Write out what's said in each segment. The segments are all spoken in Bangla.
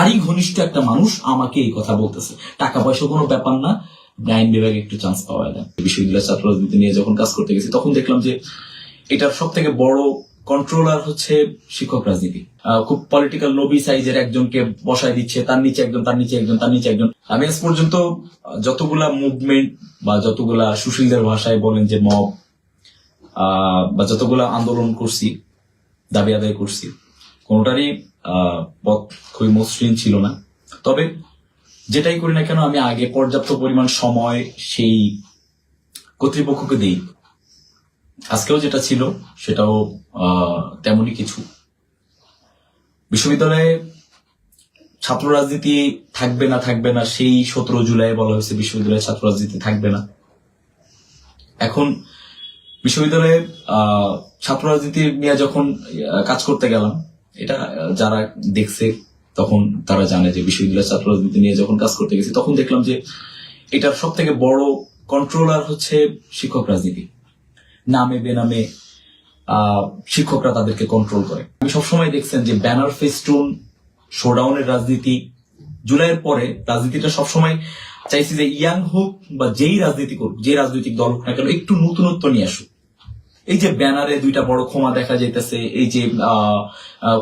তারই ঘনিষ্ঠ একটা মানুষ আমাকে এই কথা বলতেছে। টাকা পয়সা কোনো ব্যাপার না, আইন বিভাগে একটু চান্স পাওয়া যায়। বিশ্ববিদ্যালয়ের ছাত্র রাজনীতি নিয়ে যখন কাজ করতে গেছি তখন দেখলাম যে এটার সব থেকে বড় কন্ট্রোলার হচ্ছে শিক্ষক রাজনীতি। খুব পলিটিক্যাল লবি সাইজের একজনকে বসায় দিচ্ছে, তার নিচে একজন, তার নিচে একজন, তার নিচে একজন। আমি আজ পর্যন্ত যতগুলা মুভমেন্ট বা যতগুলা সুশীলদের ভাষায় বলেন যে মব বা যতগুলা আন্দোলন করছি, দাবি আদায় করছি, কোনোটারই পথ খুবই মসৃণ ছিল না। তবে যেটাই করি না কেন আমি আগে পর্যাপ্ত পরিমাণ সময় সেই কর্তৃপক্ষকে দিই। আজকেও যেটা ছিল সেটাও তেমনই কিছু। বিশ্ববিদ্যালয়ে ছাত্র রাজনীতি থাকবে না সেই 17 জুলাই বলা হয়েছে বিশ্ববিদ্যালয়ে ছাত্র রাজনীতি থাকবে না। এখন বিশ্ববিদ্যালয়ে ছাত্র রাজনীতি নিয়ে যখন কাজ করতে গেলাম, এটা যারা দেখছে তখন তারা জানে যে বিশ্ববিদ্যালয়ের ছাত্র রাজনীতি নিয়ে যখন কাজ করতে গেছি তখন দেখলাম যে এটার সব থেকে বড় কন্ট্রোলার হচ্ছে শিক্ষক রাজনীতি। নামে বেনামে শিক্ষকরা তাদেরকে কন্ট্রোল করে। আমি সবসময় দেখছেন যে ব্যানার ফেস্টুন শোডাউনের রাজনীতি, জুলাইয়ের পরে রাজনীতিটা সবসময় চাইছি যে ইয়াং হোক বা যেই রাজনীতি করুক, যে রাজনৈতিক দল হোক না কেন, একটু নতুনত্ব নিয়ে আসুক। এই যে ব্যানারে 2টা বড় ক্ষমা দেখা যাইতেছে, এই যে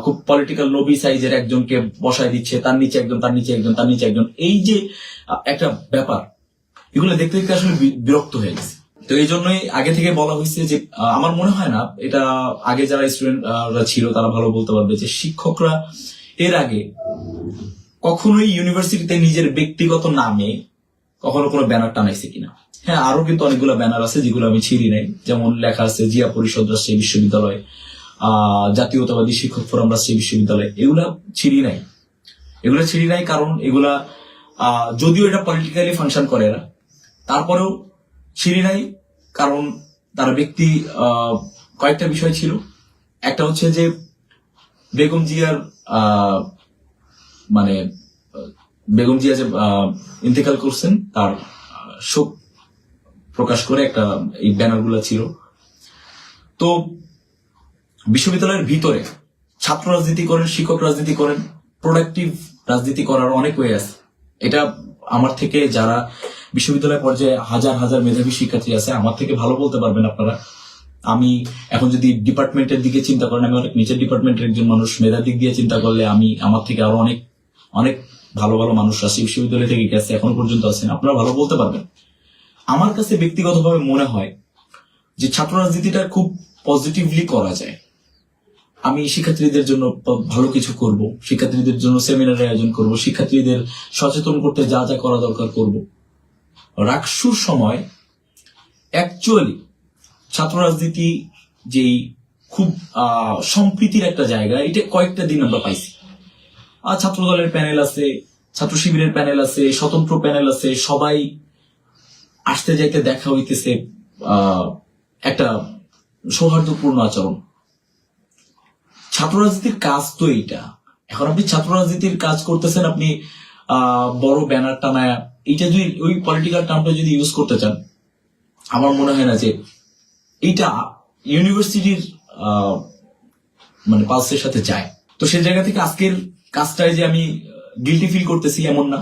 খুব পলিটিক্যাল লবি সাইজের একজনকে বসায় দিচ্ছে, তার নিচে একজন, তার নিচে একজন, তার নিচে একজন, এই যে একটা ব্যাপার, এগুলো দেখতে দেখতে আসলে বিরক্ত হয়ে গেছে। তো এই জন্যই আগে থেকে বলা হয়েছে যে আমার মনে হয় না, এটা আগে যারা স্টুডেন্টরা ছিল তারা ভালো বলতে পারবে, যে শিক্ষকরা এর আগে কখনোই ইউনিভার্সিটিতে নিজের ব্যক্তিগত নামে কখনো কোনো ব্যানার টানাইছে কিনা। হ্যাঁ, আরো কিন্তু অনেকগুলো ব্যানার আছে যেগুলো আমি ছিঁড়ি নাই, যেমন লেখা আছে জিয়া পরিষদ রাজশাহী বিশ্ববিদ্যালয়, জাতীয়তাবাদী শিক্ষক ফোরাম রাজশাহী বিশ্ববিদ্যালয়, এগুলা ছিঁড়ি নাই। কারণ এগুলা যদিও এটা পলিটিক্যালি ফাংশন করে এরা, তারপরেও ছিঁড়ি নাই কারণ তারা ব্যক্তি কয়েকটা বিষয় ছিল। একটা হচ্ছে যে বেগম জিয়ার বেগম জিয়া যে ইন্তেকাল করছেন তার শোক প্রকাশ করে একটা এই ব্যানার গুলা ছিল। তো বিশ্ববিদ্যালয়ের ভিতরে ছাত্র রাজনীতি করেন, শিক্ষক রাজনীতি করেন, প্রোডাক্টিভ রাজনীতি করার অনেক ওয়ে আছে। এটা আমার থেকে যারা বিশ্ববিদ্যালয় পর্যায়ে হাজার হাজার মেধাবী শিক্ষার্থী আছে, আমার থেকে ভালো বলতে পারবেন আপনারা। আমি এখন যদি ডিপার্টমেন্টের দিকে চিন্তা করেন, আমি অনেক নিচের ডিপার্টমেন্টের একজন মানুষ। মেধার দিক দিয়ে চিন্তা করলে আমার থেকে আরো অনেক অনেক ভালো ভালো মানুষ আছে বিশ্ববিদ্যালয় থেকে গেছে, এখনো পর্যন্ত আছেন, আপনারা ভালো বলতে পারবেন। আমার কাছে ব্যক্তিগতভাবে মনে হয় যে ছাত্র রাজনীতিটা খুব পজিটিভলি করা যায়। আমি শিক্ষার্থীদের জন্য ভালো কিছু করব, শিক্ষার্থীদের জন্য সেমিনারের আয়োজন করব, শিক্ষার্থীদের সচেতন করতে যা যা করা দরকার করব। রাকসুর সময় অ্যাকচুয়ালি ছাত্র রাজনীতি যেই খুব সম্প্রীতির একটা জায়গা, এটা কয়েকটা দিন আমরা পাইছি। আর ছাত্র দলের প্যানেল আছে, ছাত্র শিবিরের প্যানেল আছে, স্বতন্ত্র প্যানেল আছে, সবাই আসতে যাইতে দেখা হইতেছে, একটা সৌহার্দ্যপূর্ণ আচরণ। ছাত্র রাজনীতির কাজ তো এইটা। এখন আপনি ছাত্র রাজনীতির কাজ করতেছেন, আপনি বড় ব্যানার টানায়, এইটা যদি ওই পলিটিক্যাল টার্মটা যদি ইউজ করতে চান, আমার মনে হয় না যে এইটা ইউনিভার্সিটির পালসের সাথে যায়। তো সেই জায়গা থেকে আজকের কাজটায় যে আমি গিল্টি ফিল করতেছি এমন না,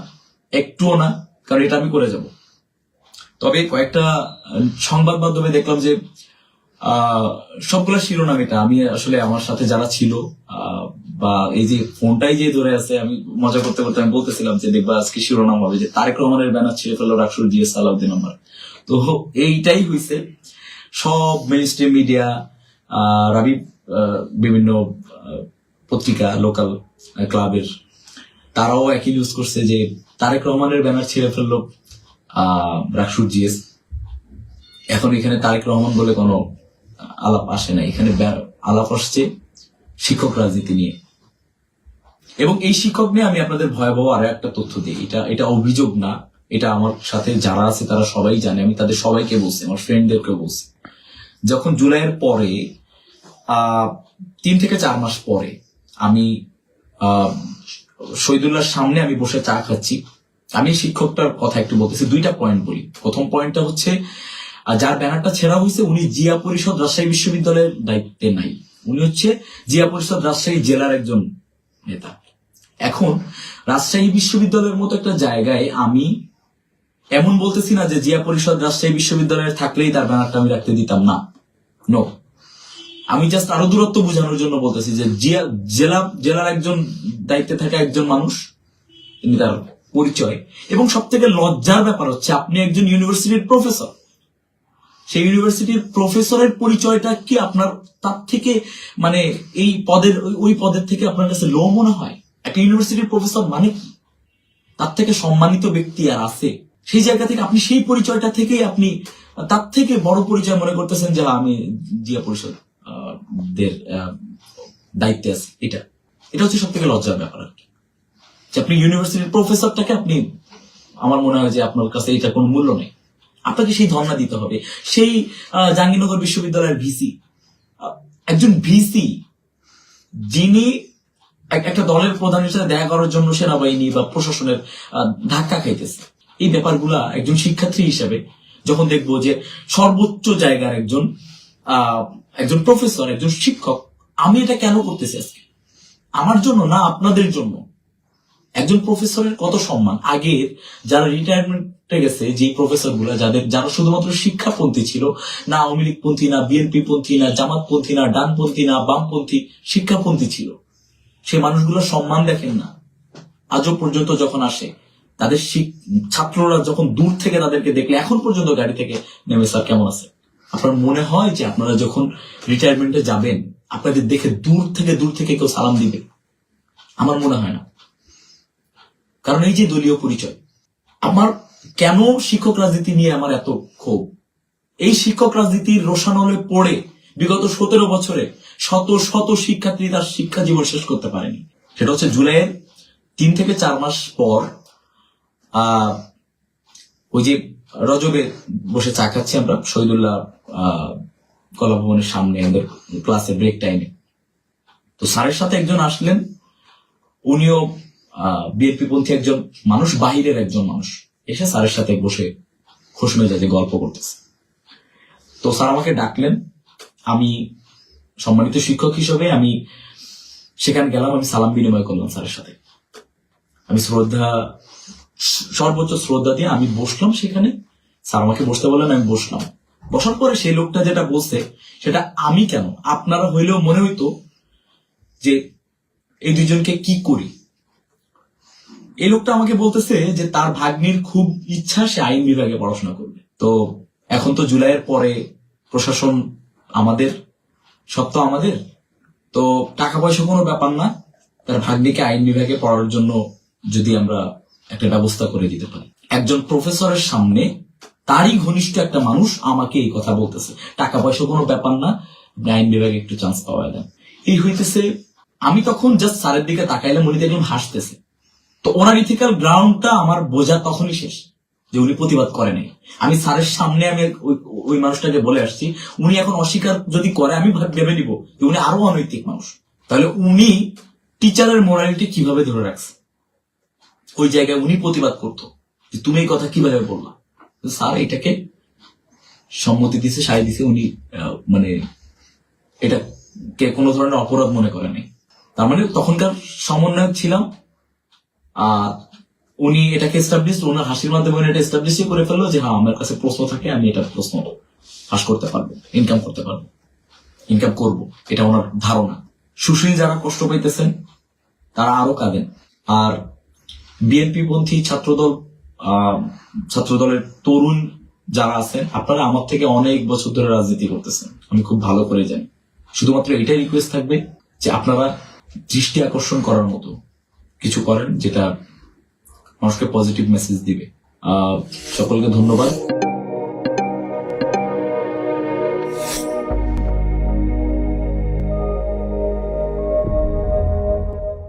একটুও না, কারণ এটা আমি করে যাব। তবে কয়েকটা সংবাদ মাধ্যমে দেখলাম যে সবগুলা শিরোনাম, এটা আমি আসলে আমার সাথে যারা ছিল বা এই যে ফোনটাই যে ধরে আছে, আমি মজা করতে করতে আমি বলতেছিলাম যে দেখবা আজকে শিরোনাম হবে যে তারেক রহমানের ব্যানার ছিঁড়ে ফেললো রাকসুর জিএস সালাউদ্দিন আমার। তো এইটাই হয়েছে। সব মেইনস্ট্রিম মিডিয়া, রাবি, বিভিন্ন পত্রিকা, লোকাল ক্লাবের, তারাও একই নিউজ করছে যে তারেক রহমানের ব্যানার ছিঁড়ে ফেললো রাকসুর জিএস। এখন এখানে তারেক রহমান বলে কোনো আলাপ আসে না, এখানে আলাপ আসছে শিক্ষক রাজনীতি নিয়ে। এবং এই শিক্ষক নিয়ে আমি আপনাদের ভয়াবহ আরো একটা তথ্য দিই, এটা অভিযোগ না, এটা আমার সাথে যারা আছে তারা সবাই জানে, আমি তাদের সবাইকে বলছি, আমার ফ্রেন্ডদেরকে বলছি। যখন জুলাইয়ের পরে 3 থেকে 4 মাস পরে আমি শহীদুল্লাহর সামনে আমি বসে চা খাচ্ছি, আমি শিক্ষকটার কথা একটু বলতেছি। 2টা পয়েন্ট বলি। প্রথম পয়েন্টটা হচ্ছে যার ব্যানারটা ছেড়া হয়েছে উনি জিয়া পরিষদ রাজশাহী বিশ্ববিদ্যালয়ের দায়িত্বে নাই, উনি হচ্ছে জিয়া পরিষদ রাজশাহী জেলার একজন নেতা। এখন রাজশাহী বিশ্ববিদ্যালয়ের মতো একটা জায়গায় আমি এমন বলতেছি না যে জিয়া পরিষদ রাজশাহী বিশ্ববিদ্যালয়ে থাকলেই তার ব্যানারটা আমি রাখতে দিতাম না, নো। আমি জাস্ট আরো দূরত্ব বোঝানোর জন্য বলতেছি যে জেলার একজন দায়িত্বে থাকা একজন মানুষ, তিনি তার পরিচয়, এবং সব থেকে লজ্জার ব্যাপার হচ্ছে আপনি একজন ইউনিভার্সিটির প্রফেসর। সেই ইউনিভার্সিটির প্রফেসরের পরিচয়টা কি আপনার তার থেকে মানে এই পদের ওই পদের থেকে আপনার কাছে লো মনে হয়? একটা ইউনিভার্সিটির প্রফেসর মানে কি? তার থেকে সম্মানিত ব্যক্তি আর আছে? সেই জায়গা থেকে আপনি সেই পরিচয়টা থেকেই আপনি তার থেকে বড় পরিচয় মনে করতেছেন যে আমি জিয়া পরিষদ দের দায়িত্বে আছি। এটা হচ্ছে সব থেকে লজ্জার ব্যাপার আর কি, যে আপনি ইউনিভার্সিটির প্রফেসরটাকে আপনি, আমার মনে হয় যে আপনার কাছে এটা কোনো মূল্য নেই। আপনাকে সেই ধর্ণা দিতে হবে। সেই জাহাঙ্গীরনগর বিশ্ববিদ্যালয়ের ভিসি, একজন ভিসি যিনি একটা দলের প্রধানের সাথে দেখা করার জন্য সেনাবাহিনী বা প্রশাসনের ধাক্কা খাইতেছে, এই ব্যাপারগুলা একজন শিক্ষার্থী হিসেবে যখন দেখবো যে সর্বোচ্চ জায়গার একজন প্রফেসর, একজন শিক্ষক, আমি এটা কেন করতেছি আজকে? আমার জন্য না, আপনাদের জন্য। একজন প্রফেসরের কত সম্মান। আগে যারা রিটায়ারমেন্টে গেছে, যে প্রফেসর গুলা যারা শুধুমাত্র শিক্ষাপন্থী ছিল, না আওয়ামী লীগ পন্থী, না বিএনপি পন্থী, না জামাতপন্থী, না ডানপন্থী, না বামপন্থী, শিক্ষাপন্থী ছিল, সে মানুষগুলোর সম্মান দেখেন না আজও পর্যন্ত। যখন আসে তাদের ছাত্ররা যখন দূর থেকে তাদেরকে দেখলে, এখন পর্যন্ত গাড়ি থেকে নেমে স্যার কেমন আছে, আপনার মনে হয় যে আপনারা যখন রিটায়ারমেন্টে যাবেন আপনাদের দেখে দূর থেকে কেউ সালাম দিবে? আমার মনে হয় না। কারণ এই যে দলীয় পরিচয়, আমার কেন শিক্ষক রাজনীতি নিয়ে আমার এত ক্ষোভ, এই শিক্ষক রাজনীতির রোষানলে পড়ে বিগত 17 বছরে শত শত শিক্ষার্থী তার শিক্ষা জীবন শেষ করতে পারেনি। সেটা হচ্ছে জুলাইয়ের 3 থেকে 4 মাস পর ওই যে রজবে বসে চা খাচ্ছি আমরা শহীদুল্লাহ কলাভবনের সামনে আমাদের ক্লাসে ব্রেক টাইমে, তো স্যারের সাথে একজন আসলেন, উনিও বিএনপি পন্থী একজন মানুষ, বাহিরের একজন মানুষ, এসে স্যারের সাথে বসে খোশ মেজাজে গল্প করতেছে। তো স্যার আমাকে ডাকলেন, আমি সম্মানিত শিক্ষক হিসেবে আমি সেখানে গেলাম, আমি সালাম বিনিময় করলাম স্যারের সাথে। আমি সর্বোচ্চ শ্রদ্ধা দিয়ে আমি বসলাম সেখানে। স্যার আমাকে বসতে বললেন, আমি বসলাম। বসার পরে সেই লোকটা যেটা বলছে সেটা আমি কেন, আপনারা হইলেও মনে হইতো যে এই দুইজনকে কি করি। এই লোকটা আমাকে বলতেছে যে তার ভাগ্নির খুব ইচ্ছা সে আইন বিভাগে পড়াশোনা করবে। তো এখন তো জুলাইয়ের পরে প্রশাসন আমাদের, সব তো আমাদের, তো টাকা পয়সা কোনো ব্যাপার না, তার ভাগ্নিকে আইন বিভাগে পড়ার জন্য যদি আমরা একটা ব্যবস্থা করে দিতে পারি। একজন প্রফেসরের সামনে তারই ঘনিষ্ঠ একটা মানুষ আমাকে এই কথা বলতেছে, টাকা পয়সা কোনো ব্যাপার না, আইন বিভাগে একটু চান্স পাওয়া যায়। এই হইতেছে, আমি তখন জাস্ট স্যারের দিকে তাকাইলাম, উনি দেখলাম হাসতেছে। তো ওনার ইথিক্যাল গ্রাউন্ডটা আমার বোঝা তখনই শেষ যে উনি প্রতিবাদ করে নাই। আমি স্যারের সামনে আমি ওই মানুষটাকে বলে আসছি, উনি এখন অস্বীকার যদি করে আমি ভেবে নিব যে উনি আরো অনৈতিক মানুষ। তাহলে উনি টিচারের মোরালিটি কিভাবে ধরে রাখছে? ওই জায়গায় উনি প্রতিবাদ করতো যে তুমি এই কথা কিভাবে বললা। স্যার এটাকে সম্মতি দিছে, সায় দিছে, উনি মানে এটাকে কোনো ধরনের অপরাধ মনে করে নাই। তার মানে তখনকার সমন্বয়ক ছিলাম, উনি এটাকে এস্টাবলিশ, ওনার হাসির মাধ্যমে এটা এস্টাবলিশ করে ফেললো যে হ্যাঁ আমার কাছে প্রশ্ন থাকে, আমি এটা প্রশ্ন ফাঁস করতে পারবো, ইনকাম করতে পারবো, ইনকাম করব, এটা ওনার ধারণা। সুশীল যারা কষ্ট পাইতেছেন তারা আরো কাঁদেন। আর বিএনপি পন্থী ছাত্রদলের তরুণ যারা আছেন, আপনারা আমার থেকে অনেক বছর ধরে রাজনীতি করতেছেন, আমি খুব ভালো করে জানি। শুধুমাত্র এটাই রিকোয়েস্ট থাকবে যে আপনারা দৃষ্টি আকর্ষণ করার মতো কিছু করেন যেটা মানুষকে পজিটিভ মেসেজ দিবে। সকলকে ধন্যবাদ।